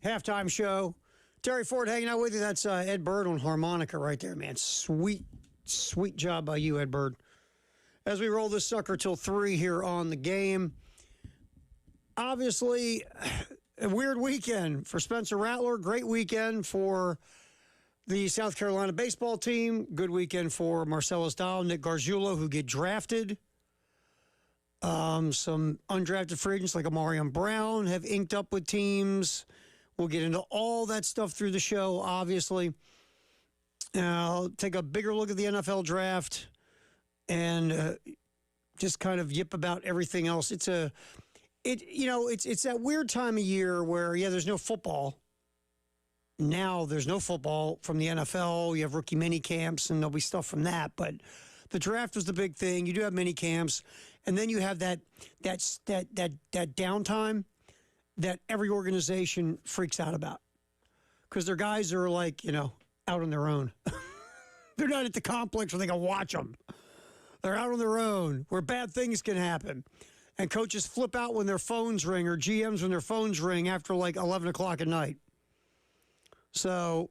Halftime show. Terry Ford hanging out with you. That's Ed Bird on harmonica right there, man. Sweet job by you, Ed Bird. As we roll this sucker till 3 here on the game. Obviously, a weird weekend for Spencer Rattler. Great weekend for the South Carolina baseball team. Good weekend for Marcellus Dahl, Nick Gargiulo, who get drafted. Some undrafted free agents like Amarion Brown have inked up with teams. We'll get into all that stuff through the show, obviously. I'll take a bigger look at the NFL draft and just kind of yip about everything else. It's that weird time of year where, there's no football. Now there's no football from the NFL. You have rookie mini camps, and there'll be stuff from that. But the draft was the big thing. You do have mini camps, and then you have that downtime that every organization freaks out about because their guys are out on their own. They're not at the complex where they can watch them. They're out on their own where bad things can happen. And coaches flip out when their phones ring or GMs when their phones ring after 11 o'clock at night. So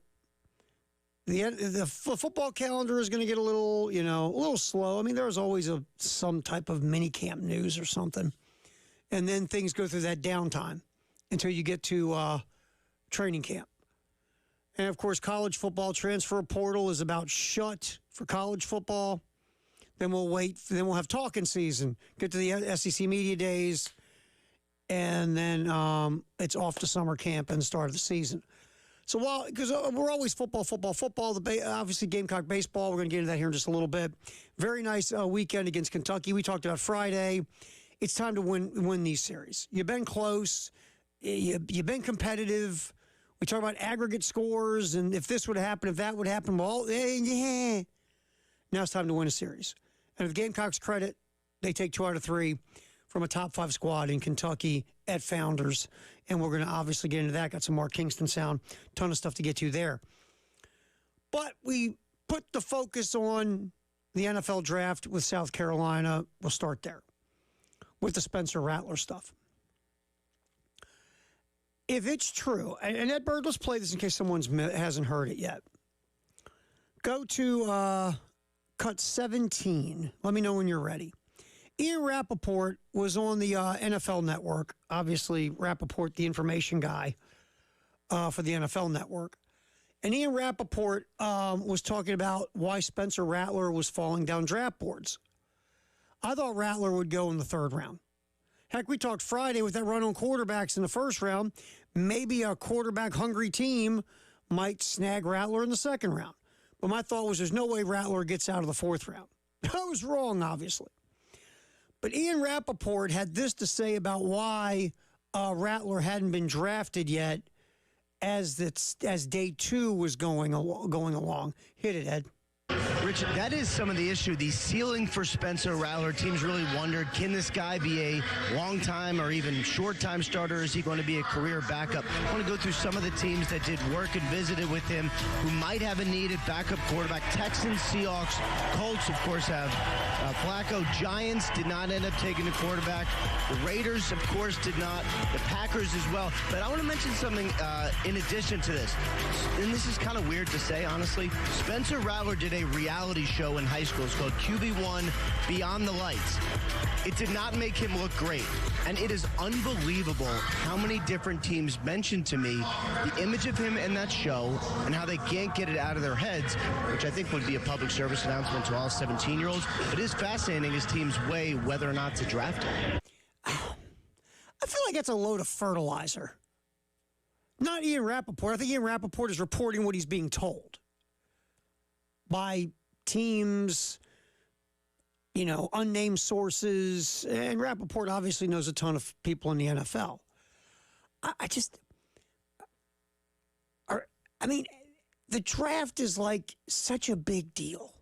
the football calendar is going to get a little slow. I mean, there's always some type of mini camp news or something. And then things go through that downtime until you get to training camp. And, of course, college football transfer portal is about shut for college football. Then we'll wait. Then we'll have talking season, get to the SEC media days, and then it's off to summer camp and the start of the season. So because we're always football, obviously Gamecock baseball, we're going to get into that here in just a little bit. Very nice weekend against Kentucky. We talked about Friday. It's time to win these series. You've been close. You've been competitive. We talk about aggregate scores and if this would happen, if that would happen. Well, now it's time to win a series. And if the Gamecocks credit, they take 2 out of 3 from a top 5 squad in Kentucky at Founders. And we're going to obviously get into that. Got some more Kingston sound. Ton of stuff to get to there. But we put the focus on the NFL draft with South Carolina. We'll start there with the Spencer Rattler stuff. If it's true, and Ed Bird, let's play this in case someone hasn't heard it yet. Go to cut 17. Let me know when you're ready. Ian Rappaport was on the NFL Network. Obviously, Rappaport, the information guy for the NFL Network. And Ian Rappaport was talking about why Spencer Rattler was falling down draft boards. I thought Rattler would go in the 3rd round. Heck, we talked Friday with that run on quarterbacks in the 1st round. Maybe a quarterback-hungry team might snag Rattler in the 2nd round. But my thought was there's no way Rattler gets out of the 4th round. I was wrong, obviously. But Ian Rappaport had this to say about why Rattler hadn't been drafted yet as day 2 was going along. Hit it, Ed. Richard, that is some of the issue. The ceiling for Spencer Rattler, teams really wondered, can this guy be a long-time or even short-time starter? Is he going to be a career backup? I want to go through some of the teams that did work and visited with him who might have a needed backup quarterback. Texans, Seahawks, Colts, of course, have Flacco. Giants did not end up taking the quarterback. The Raiders, of course, did not. The Packers as well. But I want to mention something in addition to this. And this is kind of weird to say, honestly. Spencer Rattler did a reality show in high school. It's called QB1 Beyond the Lights. It did not make him look great. And it is unbelievable how many different teams mentioned to me the image of him in that show and how they can't get it out of their heads, which I think would be a public service announcement to all 17-year-olds. It is fascinating as teams weigh whether or not to draft him. I feel like that's a load of fertilizer. Not Ian Rappaport. I think Ian Rappaport is reporting what he's being told by teams, unnamed sources, and Rappaport obviously knows a ton of people in the NFL. The draft is like such a big deal.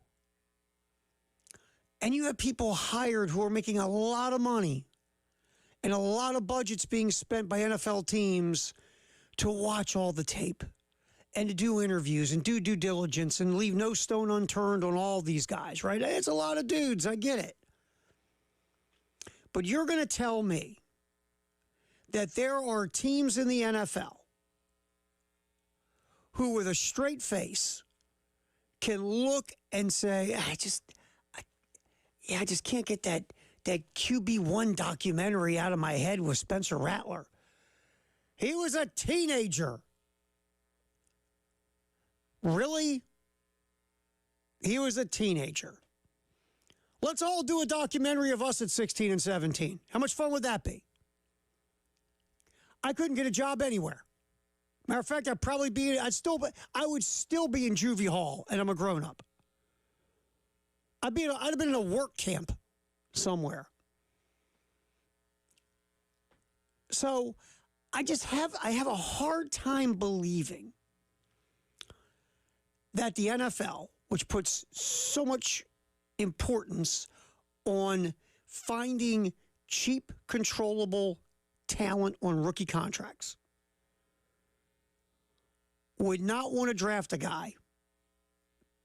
And you have people hired who are making a lot of money and a lot of budgets being spent by NFL teams to watch all the tape and to do interviews and do due diligence and leave no stone unturned on all these guys, right? It's a lot of dudes. I get it. But you're going to tell me that there are teams in the NFL who with a straight face can look and say, I just can't get that QB1 documentary out of my head with Spencer Rattler. He was a teenager. Really? He was a teenager. Let's all do a documentary of us at 16 and 17. How much fun would that be? I couldn't get a job anywhere. Matter of fact, I would still be in juvie hall, and I'm a grown up. I'd have been in a work camp somewhere. So I have a hard time believing that the NFL, which puts so much importance on finding cheap, controllable talent on rookie contracts, would not want to draft a guy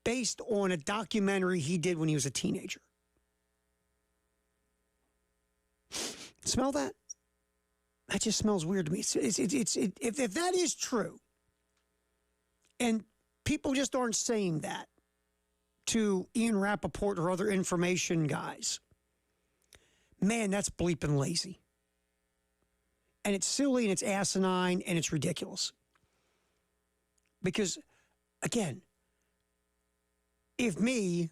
based on a documentary he did when he was a teenager. Smell that? That just smells weird to me. If that is true, and people just aren't saying that to Ian Rappaport or other information guys, man, that's bleeping lazy. And it's silly and it's asinine and it's ridiculous. Because, again, if me,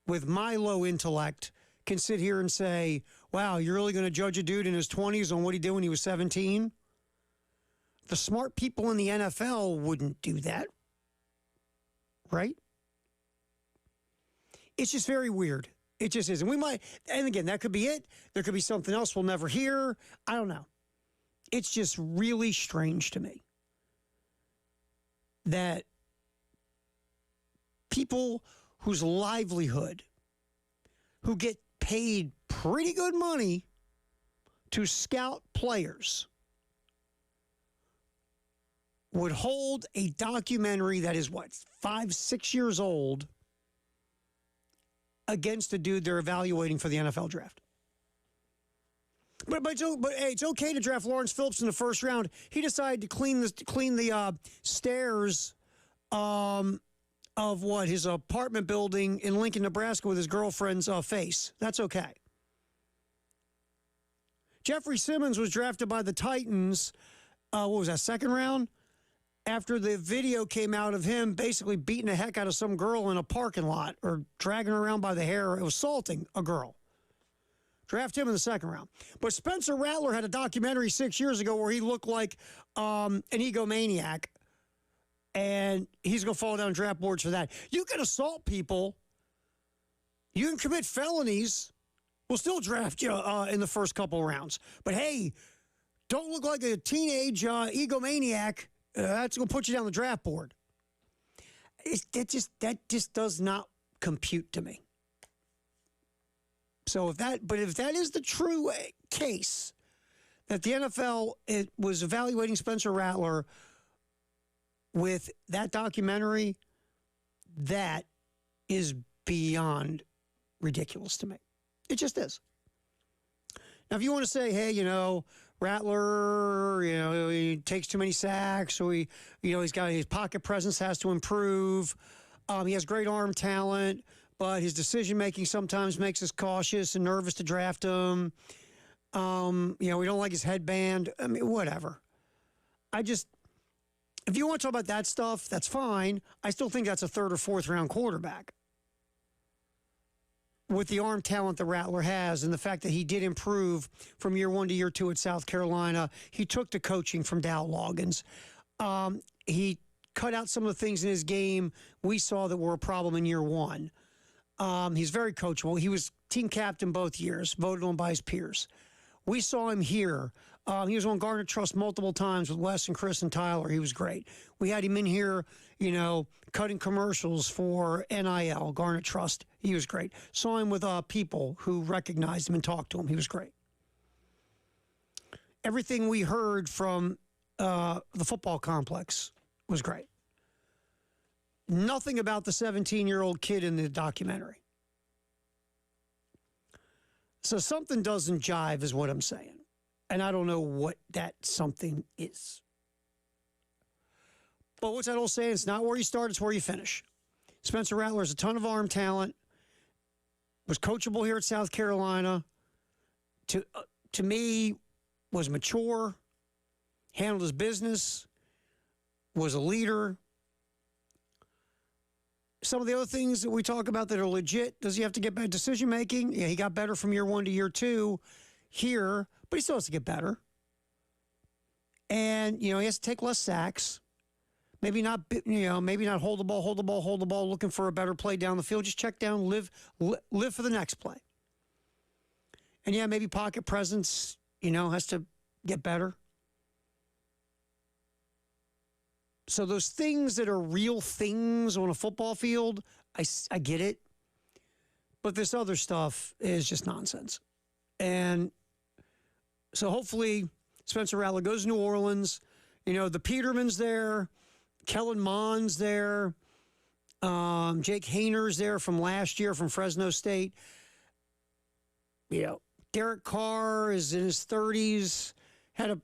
with my low intellect, can sit here and say, wow, you're really going to judge a dude in his 20s on what he did when he was 17? The smart people in the NFL wouldn't do that. Right? It's just very weird. It just is. And again, that could be it. There could be something else we'll never hear. I don't know. It's just really strange to me that people whose livelihood, who get paid pretty good money to scout players, would hold a documentary that is, 5-6 years old against a dude they're evaluating for the NFL draft. But hey, it's okay to draft Lawrence Phillips in the first round. He decided to clean the stairs of his apartment building in Lincoln, Nebraska, with his girlfriend's face. That's okay. Jeffrey Simmons was drafted by the Titans. What was that, second round? After the video came out of him basically beating the heck out of some girl in a parking lot or dragging her around by the hair or assaulting a girl. Draft him in the second round. But Spencer Rattler had a documentary 6 years ago where he looked like an egomaniac, and he's going to fall down draft boards for that. You can assault people. You can commit felonies. We'll still draft you in the first couple rounds. But, hey, don't look like a teenage egomaniac. That's going to put you down the draft board. That just does not compute to me. So if that is the true case, that the NFL was evaluating Spencer Rattler with that documentary, that is beyond ridiculous to me. It just is. Now, if you want to say, hey, Rattler, he takes too many sacks, or he's got his pocket presence has to improve. He has great arm talent, but his decision-making sometimes makes us cautious and nervous to draft him. We don't like his headband. I mean, whatever. If you want to talk about that stuff, that's fine. I still think that's a third or fourth round quarterback with the arm talent that Rattler has and the fact that he did improve from year 1 to year 2 at South Carolina. He took the coaching from Dow Loggins. He cut out some of the things in his game we saw that were a problem in year 1. He's very coachable. He was team captain both years, voted on by his peers. We saw him here. He was on Garnet Trust multiple times with Wes and Chris and Tyler. He was great. We had him in here, cutting commercials for NIL, Garnet Trust. He was great. Saw him with people who recognized him and talked to him. He was great. Everything we heard from the football complex was great. Nothing about the 17-year-old kid in the documentary. So something doesn't jive is what I'm saying. And I don't know what that something is. But what's that old saying? It's not where you start, it's where you finish. Spencer Rattler has a ton of arm talent, was coachable here at South Carolina. To me, was mature, handled his business, was a leader. Some of the other things that we talk about that are legit, does he have to get better decision making? Yeah, he got better from year 1 to year 2 here, but he still has to get better. And, he has to take less sacks. Maybe not hold the ball, looking for a better play down the field. Just check down, live for the next play. And yeah, maybe pocket presence, has to get better. So those things that are real things on a football field, I get it. But this other stuff is just nonsense. And so hopefully Spencer Rattler goes to New Orleans. The Peterman's there. Kellen Mond's there. Jake Hayner's there from last year from Fresno State. Derek Carr is in his 30s, had a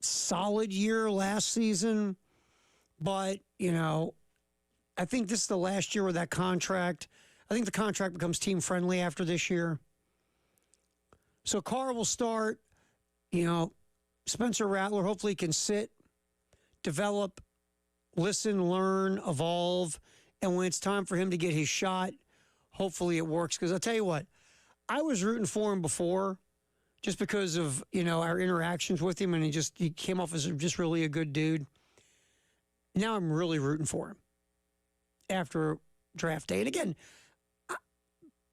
solid year last season. But, I think this is the last year with that contract. I think the contract becomes team-friendly after this year. So Carr will start. Spencer Rattler hopefully can sit, develop, listen, learn, evolve. And when it's time for him to get his shot, hopefully it works. Because I'll tell you what, I was rooting for him before just because of, our interactions with him. And he came off as just really a good dude. Now I'm really rooting for him after draft day. And again,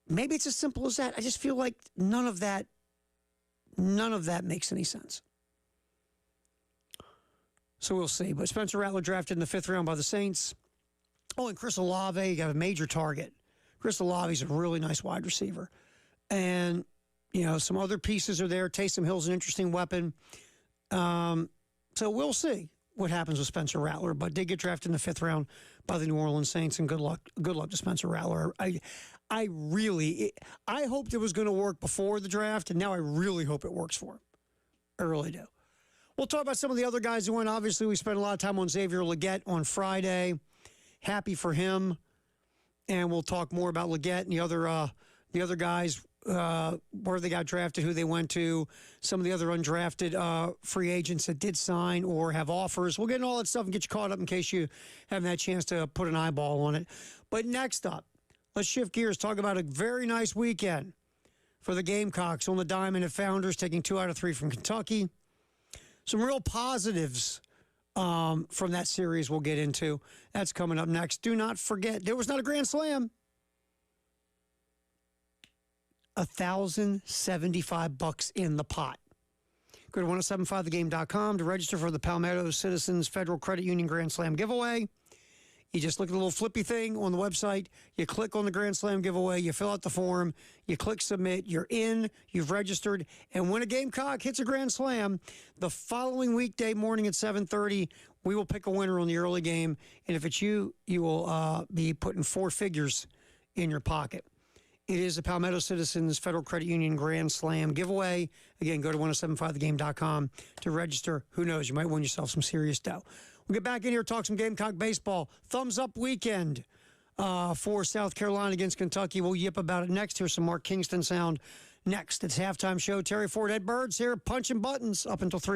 maybe it's as simple as that. I just feel like none of that makes any sense. So we'll see. But Spencer Rattler drafted in the 5th round by the Saints. Oh, and Chris Olave got a major target. Chris Olave's a really nice wide receiver. And, some other pieces are there. Taysom Hill's an interesting weapon. So we'll see what happens with Spencer Rattler, but did get drafted in the 5th round by the New Orleans Saints, and good luck to Spencer Rattler. I hoped it was going to work before the draft, and now I really hope it works for him. I really do. We'll talk about some of the other guys who went. Obviously, we spent a lot of time on Xavier Legette on Friday. Happy for him, and we'll talk more about Legette and the other guys, where they got drafted, who they went to, some of the other undrafted free agents that did sign or have offers. We'll get into all that stuff and get you caught up in case you haven't had a chance to put an eyeball on it. But next up, let's shift gears, talk about a very nice weekend for the Gamecocks on the diamond at Founders, taking 2 out of 3 from Kentucky. Some real positives from that series we'll get into. That's coming up next. Do not forget, there was not a Grand Slam. $1,075 in the pot. Go to 1075thegame.com to register for the Palmetto Citizens Federal Credit Union Grand Slam giveaway. You just look at the little flippy thing on the website. You click on the Grand Slam giveaway. You fill out the form. You click submit. You're in. You've registered. And when a Gamecock hits a Grand Slam, the following weekday morning at 7:30, we will pick a winner on the early game. And if it's you, you will be putting 4 figures in your pocket. It is the Palmetto Citizens Federal Credit Union Grand Slam giveaway. Again, go to 1075thegame.com to register. Who knows? You might win yourself some serious dough. We'll get back in here, talk some Gamecock baseball. Thumbs up weekend for South Carolina against Kentucky. We'll yip about it next. Here's some Mark Kingston sound next. It's halftime show. Terry Ford, Ed Birds here, punching buttons up until 3.